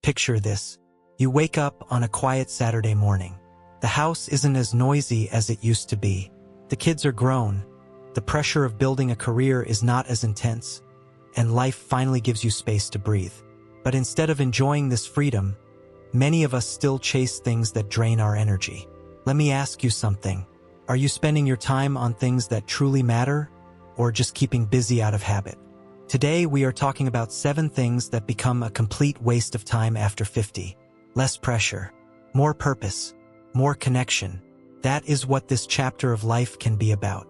Picture this. You wake up on a quiet Saturday morning. The house isn't as noisy as it used to be. The kids are grown. The pressure of building a career is not as intense, and life finally gives you space to breathe. But instead of enjoying this freedom, many of us still chase things that drain our energy. Let me ask you something. Are you spending your time on things that truly matter, or just keeping busy out of habit? Today we are talking about 7 things that become a complete waste of time after 50. Less pressure, more purpose, more connection. That is what this chapter of life can be about.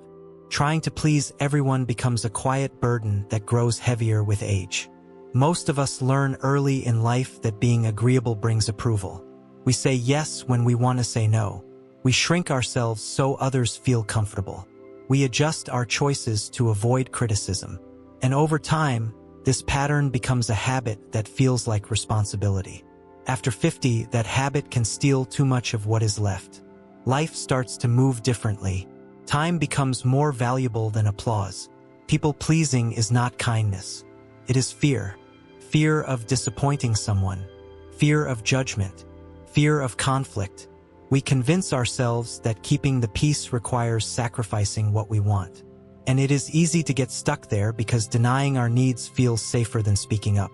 Trying to please everyone becomes a quiet burden that grows heavier with age. Most of us learn early in life that being agreeable brings approval. We say yes when we want to say no. We shrink ourselves so others feel comfortable. We adjust our choices to avoid criticism. And over time, this pattern becomes a habit that feels like responsibility. After 50, that habit can steal too much of what is left. Life starts to move differently. Time becomes more valuable than applause. People-pleasing is not kindness. It is fear. Fear of disappointing someone. Fear of judgment. Fear of conflict. We convince ourselves that keeping the peace requires sacrificing what we want. And it is easy to get stuck there because denying our needs feels safer than speaking up.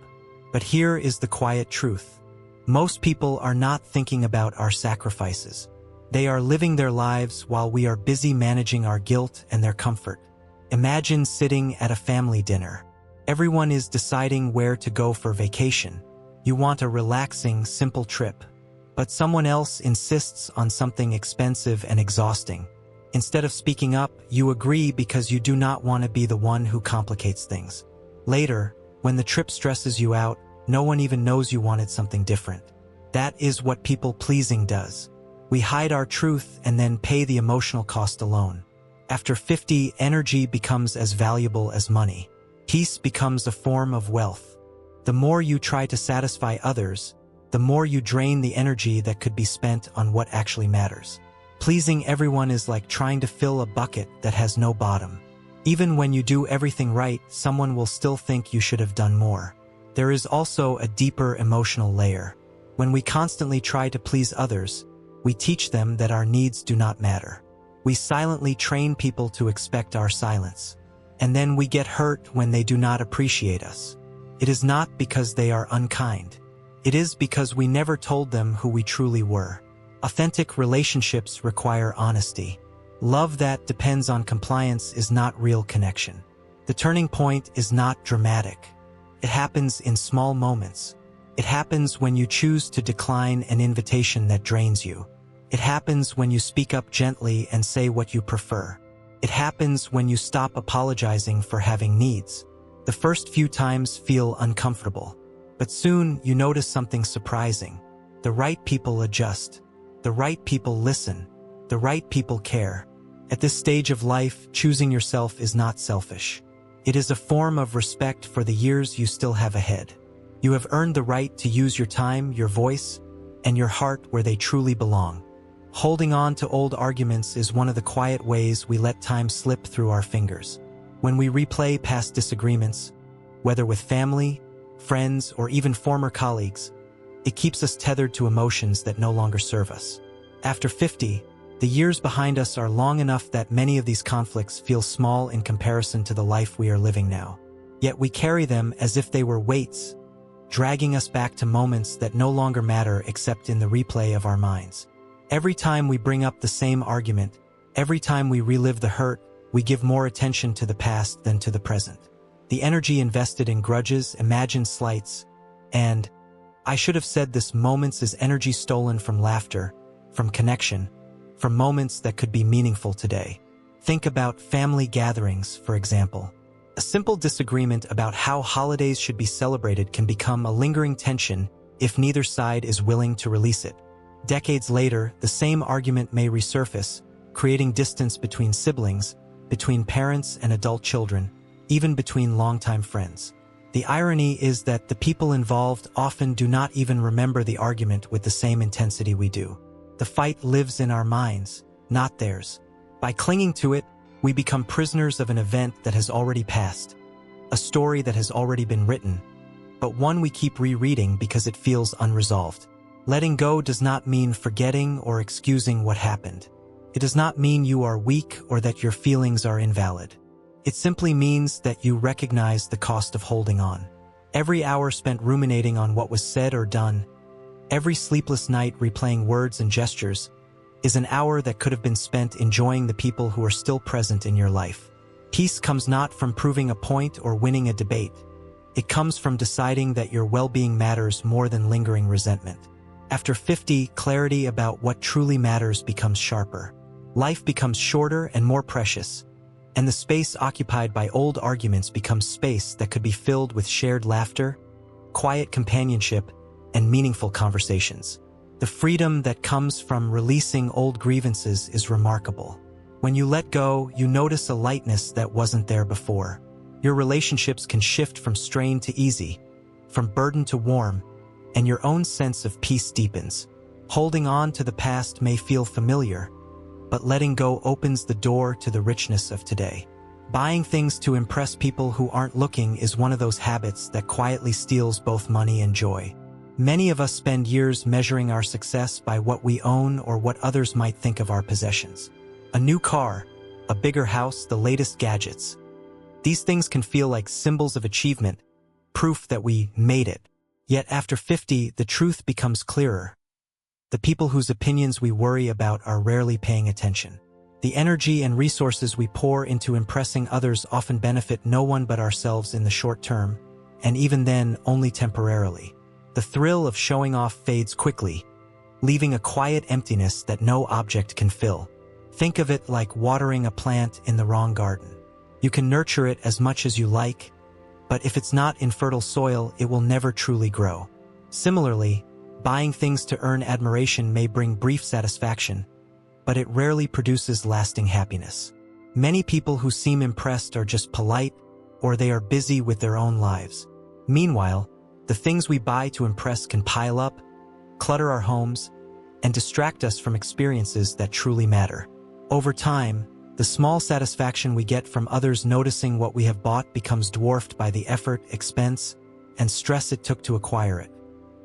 But here is the quiet truth. Most people are not thinking about our sacrifices. They are living their lives while we are busy managing our guilt and their comfort. Imagine sitting at a family dinner. Everyone is deciding where to go for vacation. You want a relaxing, simple trip. But someone else insists on something expensive and exhausting. Instead of speaking up, you agree because you do not want to be the one who complicates things. Later, when the trip stresses you out, no one even knows you wanted something different. That is what people-pleasing does. We hide our truth and then pay the emotional cost alone. After 50, energy becomes as valuable as money. Peace becomes a form of wealth. The more you try to satisfy others, the more you drain the energy that could be spent on what actually matters. Pleasing everyone is like trying to fill a bucket that has no bottom. Even when you do everything right, someone will still think you should have done more. There is also a deeper emotional layer. When we constantly try to please others, we teach them that our needs do not matter. We silently train people to expect our silence. And then we get hurt when they do not appreciate us. It is not because they are unkind. It is because we never told them who we truly were. Authentic relationships require honesty. Love that depends on compliance is not real connection. The turning point is not dramatic. It happens in small moments. It happens when you choose to decline an invitation that drains you. It happens when you speak up gently and say what you prefer. It happens when you stop apologizing for having needs. The first few times feel uncomfortable. But soon you notice something surprising. The right people adjust. The right people listen. The right people care. At this stage of life, choosing yourself is not selfish. It is a form of respect for the years you still have ahead. You have earned the right to use your time, your voice, and your heart where they truly belong. Holding on to old arguments is one of the quiet ways we let time slip through our fingers. When we replay past disagreements, whether with family, friends, or even former colleagues, it keeps us tethered to emotions that no longer serve us. After 50, the years behind us are long enough that many of these conflicts feel small in comparison to the life we are living now. Yet we carry them as if they were weights, dragging us back to moments that no longer matter except in the replay of our minds. Every time we bring up the same argument, every time we relive the hurt, we give more attention to the past than to the present. The energy invested in grudges, imagined slights, and, I should have said this, moments is energy stolen from laughter, from connection, from moments that could be meaningful today. Think about family gatherings, for example. A simple disagreement about how holidays should be celebrated can become a lingering tension if neither side is willing to release it. Decades later, the same argument may resurface, creating distance between siblings, between parents and adult children, even between longtime friends. The irony is that the people involved often do not even remember the argument with the same intensity we do. The fight lives in our minds, not theirs. By clinging to it, we become prisoners of an event that has already passed, a story that has already been written, but one we keep rereading because it feels unresolved. Letting go does not mean forgetting or excusing what happened. It does not mean you are weak or that your feelings are invalid. It simply means that you recognize the cost of holding on. Every hour spent ruminating on what was said or done, every sleepless night replaying words and gestures, is an hour that could have been spent enjoying the people who are still present in your life. Peace comes not from proving a point or winning a debate. It comes from deciding that your well-being matters more than lingering resentment. After 50, clarity about what truly matters becomes sharper. Life becomes shorter and more precious, and the space occupied by old arguments becomes space that could be filled with shared laughter, quiet companionship, and meaningful conversations. The freedom that comes from releasing old grievances is remarkable. When you let go, you notice a lightness that wasn't there before. Your relationships can shift from strain to easy, from burden to warm, and your own sense of peace deepens. Holding on to the past may feel familiar, but letting go opens the door to the richness of today. Buying things to impress people who aren't looking is one of those habits that quietly steals both money and joy. Many of us spend years measuring our success by what we own or what others might think of our possessions. A new car, a bigger house, the latest gadgets. These things can feel like symbols of achievement, proof that we made it. Yet after 50, the truth becomes clearer. The people whose opinions we worry about are rarely paying attention. The energy and resources we pour into impressing others often benefit no one but ourselves in the short term, and even then only temporarily. The thrill of showing off fades quickly, leaving a quiet emptiness that no object can fill. Think of it like watering a plant in the wrong garden. You can nurture it as much as you like, but if it's not in fertile soil, it will never truly grow. Similarly, buying things to earn admiration may bring brief satisfaction, but it rarely produces lasting happiness. Many people who seem impressed are just polite, or they are busy with their own lives. Meanwhile, the things we buy to impress can pile up, clutter our homes, and distract us from experiences that truly matter. Over time, the small satisfaction we get from others noticing what we have bought becomes dwarfed by the effort, expense, and stress it took to acquire it.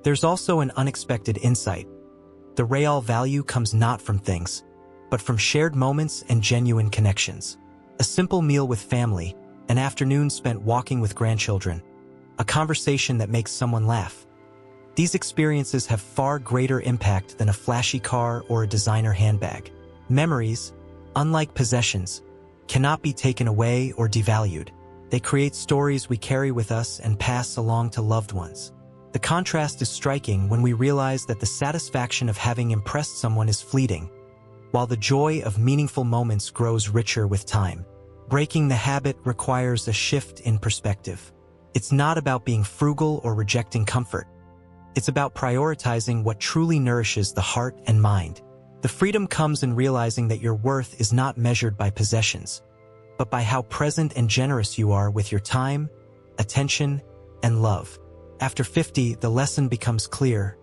There's also an unexpected insight. The real value comes not from things, but from shared moments and genuine connections. A simple meal with family, an afternoon spent walking with grandchildren, a conversation that makes someone laugh. These experiences have far greater impact than a flashy car or a designer handbag. Memories, unlike possessions, cannot be taken away or devalued. They create stories we carry with us and pass along to loved ones. The contrast is striking when we realize that the satisfaction of having impressed someone is fleeting, while the joy of meaningful moments grows richer with time. Breaking the habit requires a shift in perspective. It's not about being frugal or rejecting comfort. It's about prioritizing what truly nourishes the heart and mind. The freedom comes in realizing that your worth is not measured by possessions, but by how present and generous you are with your time, attention, and love. After 50, the lesson becomes clear.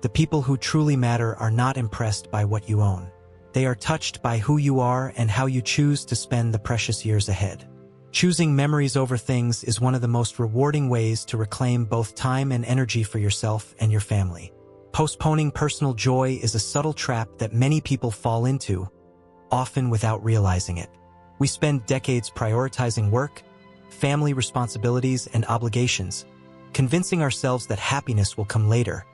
The people who truly matter are not impressed by what you own. They are touched by who you are and how you choose to spend the precious years ahead. Choosing memories over things is one of the most rewarding ways to reclaim both time and energy for yourself and your family. Postponing personal joy is a subtle trap that many people fall into, often without realizing it. We spend decades prioritizing work, family responsibilities, and obligations, convincing ourselves that happiness will come later,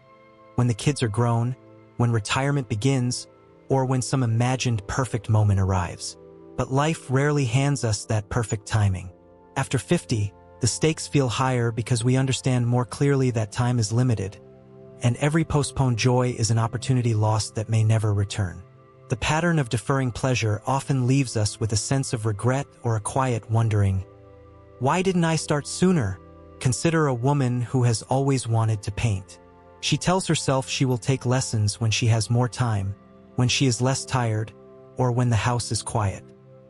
when the kids are grown, when retirement begins, or when some imagined perfect moment arrives. But life rarely hands us that perfect timing. After 50, the stakes feel higher because we understand more clearly that time is limited, and every postponed joy is an opportunity lost that may never return. The pattern of deferring pleasure often leaves us with a sense of regret or a quiet wondering, why didn't I start sooner? Consider a woman who has always wanted to paint. She tells herself she will take lessons when she has more time, when she is less tired, or when the house is quiet.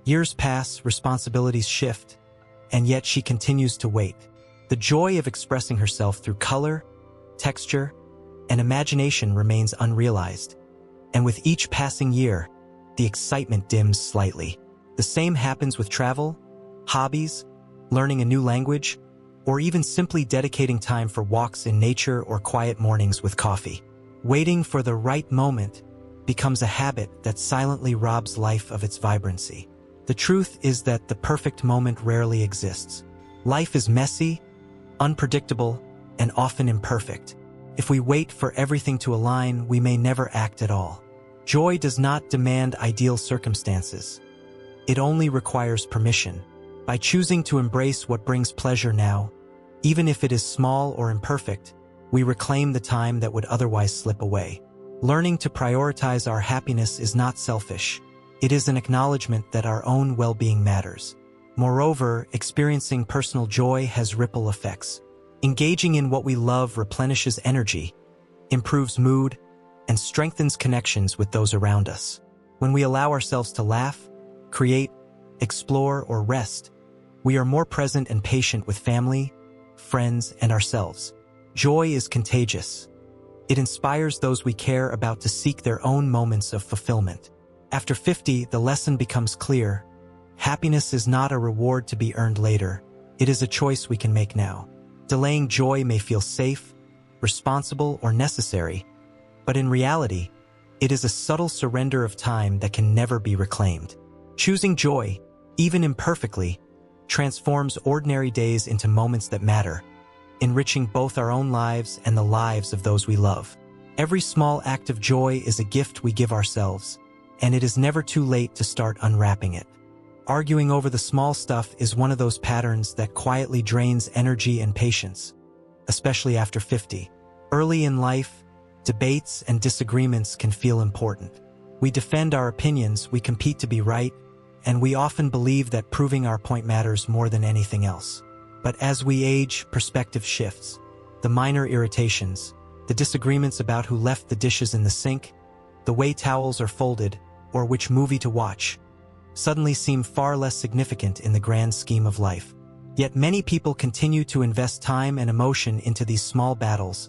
Years pass, responsibilities shift, and yet she continues to wait. The joy of expressing herself through color, texture, and imagination remains unrealized. And with each passing year, the excitement dims slightly. The same happens with travel, hobbies, learning a new language, or even simply dedicating time for walks in nature or quiet mornings with coffee. Waiting for the right moment becomes a habit that silently robs life of its vibrancy. The truth is that the perfect moment rarely exists. Life is messy, unpredictable, and often imperfect. If we wait for everything to align, we may never act at all. Joy does not demand ideal circumstances. It only requires permission. By choosing to embrace what brings pleasure now, even if it is small or imperfect, we reclaim the time that would otherwise slip away. Learning to prioritize our happiness is not selfish. It is an acknowledgement that our own well-being matters. Moreover, experiencing personal joy has ripple effects. Engaging in what we love replenishes energy, improves mood, and strengthens connections with those around us. When we allow ourselves to laugh, create, explore, or rest, we are more present and patient with family, friends, and ourselves. Joy is contagious. It inspires those we care about to seek their own moments of fulfillment. After 50, the lesson becomes clear. Happiness is not a reward to be earned later. It is a choice we can make now. Delaying joy may feel safe, responsible, or necessary, but in reality, it is a subtle surrender of time that can never be reclaimed. Choosing joy, even imperfectly, transforms ordinary days into moments that matter, enriching both our own lives and the lives of those we love. Every small act of joy is a gift we give ourselves, and it is never too late to start unwrapping it. Arguing over the small stuff is one of those patterns that quietly drains energy and patience, especially after 50. Early in life, debates and disagreements can feel important. We defend our opinions, we compete to be right, and we often believe that proving our point matters more than anything else. But as we age, perspective shifts. The minor irritations, the disagreements about who left the dishes in the sink, the way towels are folded, or which movie to watch, suddenly seem far less significant in the grand scheme of life. Yet many people continue to invest time and emotion into these small battles,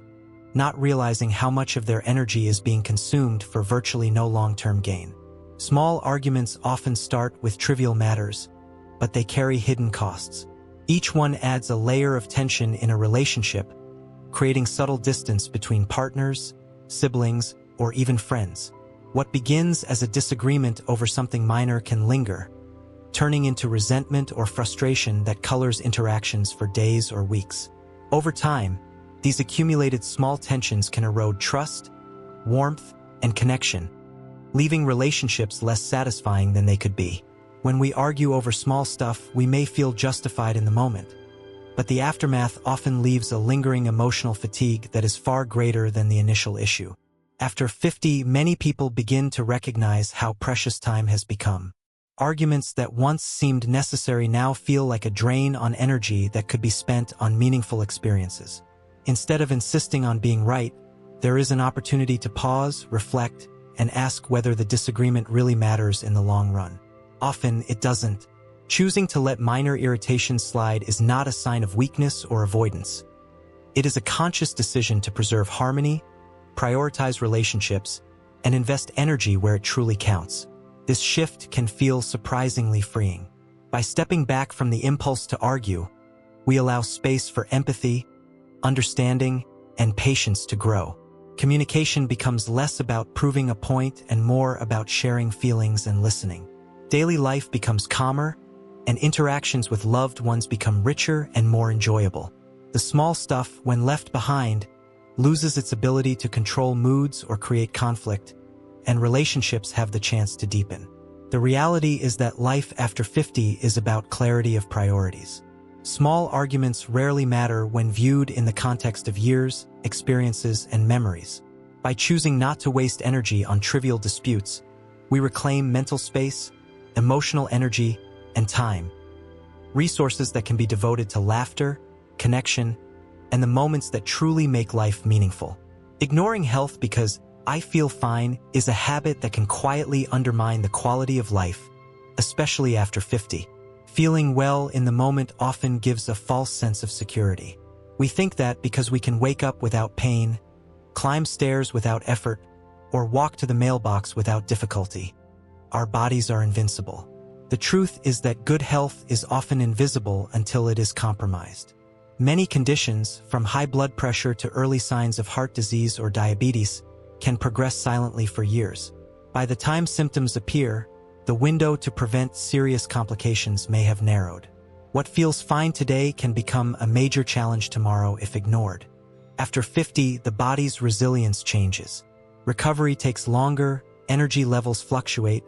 not realizing how much of their energy is being consumed for virtually no long-term gain. Small arguments often start with trivial matters, but they carry hidden costs. Each one adds a layer of tension in a relationship, creating subtle distance between partners, siblings, or even friends. What begins as a disagreement over something minor can linger, turning into resentment or frustration that colors interactions for days or weeks. Over time, these accumulated small tensions can erode trust, warmth, and connection, leaving relationships less satisfying than they could be. When we argue over small stuff, we may feel justified in the moment, but the aftermath often leaves a lingering emotional fatigue that is far greater than the initial issue. After 50, many people begin to recognize how precious time has become. Arguments that once seemed necessary now feel like a drain on energy that could be spent on meaningful experiences. Instead of insisting on being right, there is an opportunity to pause, reflect, and ask whether the disagreement really matters in the long run. Often, it doesn't. Choosing to let minor irritations slide is not a sign of weakness or avoidance. It is a conscious decision to preserve harmony, prioritize relationships, and invest energy where it truly counts. This shift can feel surprisingly freeing. By stepping back from the impulse to argue, we allow space for empathy, understanding, and patience to grow. Communication becomes less about proving a point and more about sharing feelings and listening. Daily life becomes calmer, and interactions with loved ones become richer and more enjoyable. The small stuff, when left behind, loses its ability to control moods or create conflict, and relationships have the chance to deepen. The reality is that life after 50 is about clarity of priorities. Small arguments rarely matter when viewed in the context of years, experiences, and memories. By choosing not to waste energy on trivial disputes, we reclaim mental space, emotional energy, and time, resources that can be devoted to laughter, connection, and the moments that truly make life meaningful. Ignoring health because I feel fine is a habit that can quietly undermine the quality of life, especially after 50. Feeling well in the moment often gives a false sense of security. We think that because we can wake up without pain, climb stairs without effort, or walk to the mailbox without difficulty, our bodies are invincible. The truth is that good health is often invisible until it is compromised. Many conditions, from high blood pressure to early signs of heart disease or diabetes, can progress silently for years. By the time symptoms appear, the window to prevent serious complications may have narrowed. What feels fine today can become a major challenge tomorrow if ignored. After 50, the body's resilience changes. Recovery takes longer, energy levels fluctuate,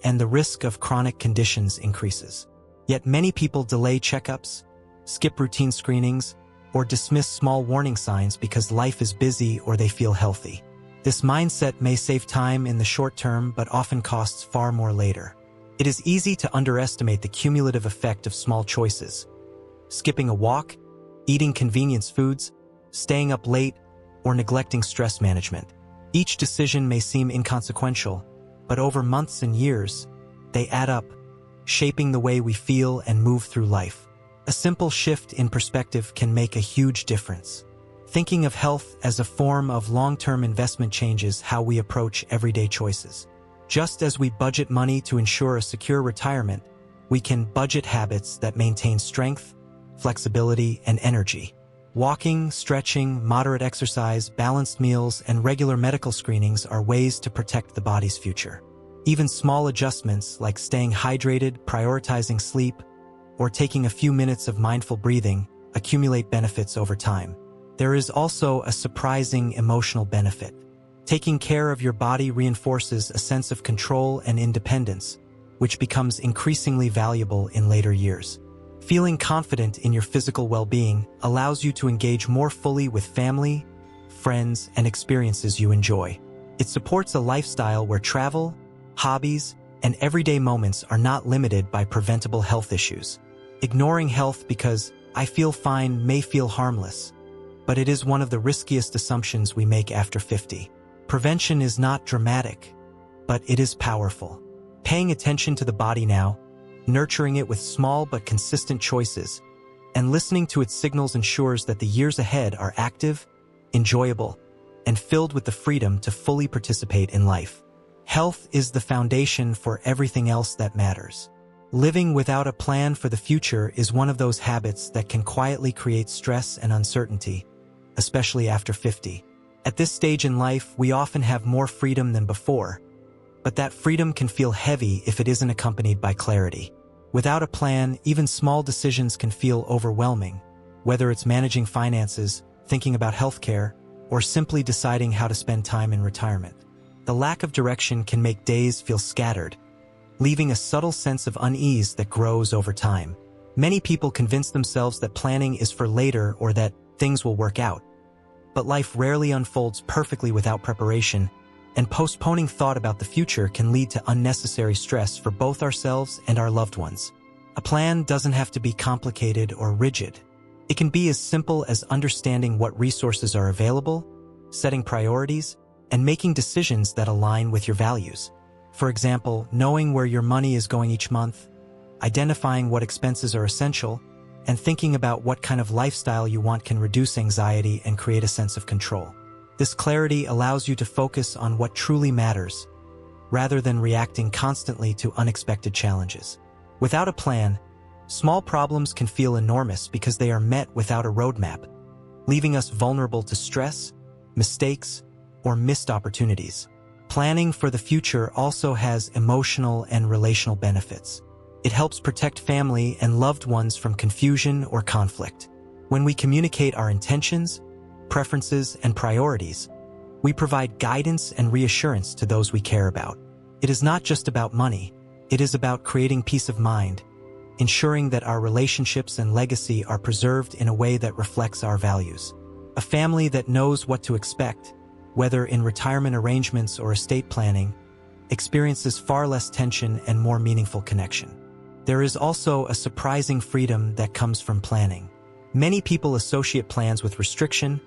and the risk of chronic conditions increases. Yet many people delay checkups, skip routine screenings, or dismiss small warning signs because life is busy or they feel healthy. This mindset may save time in the short term but often costs far more later. It is easy to underestimate the cumulative effect of small choices. Skipping a walk, eating convenience foods, staying up late, or neglecting stress management. Each decision may seem inconsequential, but over months and years, they add up, shaping the way we feel and move through life. A simple shift in perspective can make a huge difference. Thinking of health as a form of long-term investment changes how we approach everyday choices. Just as we budget money to ensure a secure retirement, we can budget habits that maintain strength, flexibility, and energy. Walking, stretching, moderate exercise, balanced meals, and regular medical screenings are ways to protect the body's future. Even small adjustments like staying hydrated, prioritizing sleep, or taking a few minutes of mindful breathing accumulate benefits over time. There is also a surprising emotional benefit. Taking care of your body reinforces a sense of control and independence, which becomes increasingly valuable in later years. Feeling confident in your physical well-being allows you to engage more fully with family, friends, and experiences you enjoy. It supports a lifestyle where travel, hobbies, and everyday moments are not limited by preventable health issues. Ignoring health because "I feel fine" may feel harmless, but it is one of the riskiest assumptions we make after 50. Prevention is not dramatic, but it is powerful. Paying attention to the body now, nurturing it with small but consistent choices, and listening to its signals ensures that the years ahead are active, enjoyable, and filled with the freedom to fully participate in life. Health is the foundation for everything else that matters. Living without a plan for the future is one of those habits that can quietly create stress and uncertainty, especially after 50. At this stage in life, we often have more freedom than before, but that freedom can feel heavy if it isn't accompanied by clarity. Without a plan, even small decisions can feel overwhelming, whether it's managing finances, thinking about healthcare, or simply deciding how to spend time in retirement. The lack of direction can make days feel scattered, leaving a subtle sense of unease that grows over time. Many people convince themselves that planning is for later or that things will work out. But life rarely unfolds perfectly without preparation, and postponing thought about the future can lead to unnecessary stress for both ourselves and our loved ones. A plan doesn't have to be complicated or rigid. It can be as simple as understanding what resources are available, setting priorities, and making decisions that align with your values. For example, knowing where your money is going each month, identifying what expenses are essential, and thinking about what kind of lifestyle you want can reduce anxiety and create a sense of control. This clarity allows you to focus on what truly matters, rather than reacting constantly to unexpected challenges. Without a plan, small problems can feel enormous because they are met without a roadmap, leaving us vulnerable to stress, mistakes, or missed opportunities. Planning for the future also has emotional and relational benefits. It helps protect family and loved ones from confusion or conflict. When we communicate our intentions, preferences, and priorities, we provide guidance and reassurance to those we care about. It is not just about money, it is about creating peace of mind, ensuring that our relationships and legacy are preserved in a way that reflects our values. A family that knows what to expect, whether in retirement arrangements or estate planning, experiences far less tension and more meaningful connection. There is also a surprising freedom that comes from planning. Many people associate plans with restriction,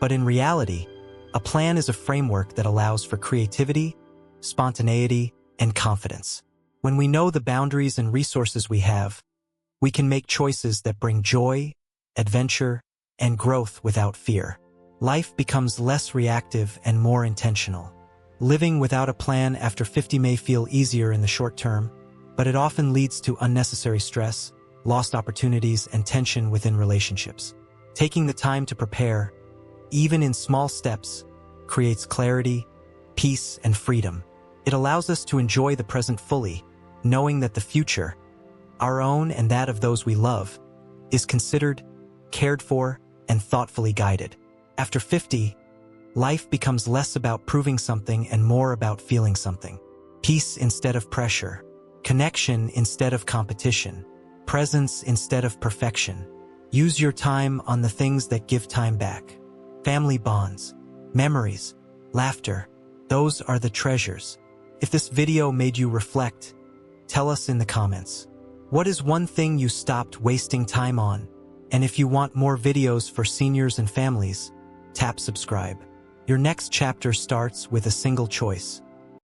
but in reality, a plan is a framework that allows for creativity, spontaneity, and confidence. When we know the boundaries and resources we have, we can make choices that bring joy, adventure, and growth without fear. Life becomes less reactive and more intentional. Living without a plan after 50 may feel easier in the short term, but it often leads to unnecessary stress, lost opportunities, and tension within relationships. Taking the time to prepare, even in small steps, creates clarity, peace, and freedom. It allows us to enjoy the present fully, knowing that the future, our own and that of those we love, is considered, cared for, and thoughtfully guided. After 50, life becomes less about proving something and more about feeling something. Peace instead of pressure, connection instead of competition, presence instead of perfection. Use your time on the things that give time back. Family bonds, memories, laughter, those are the treasures. If this video made you reflect, tell us in the comments. What is one thing you stopped wasting time on? And if you want more videos for seniors and families, tap subscribe. Your next chapter starts with a single choice.